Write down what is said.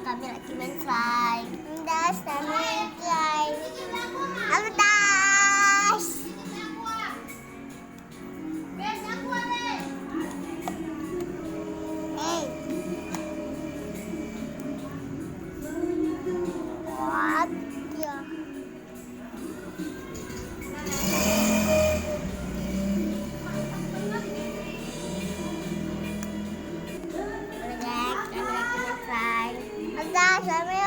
kami nak main fly. Das, kami fly. Das. Hey. What? Ya. Das, kami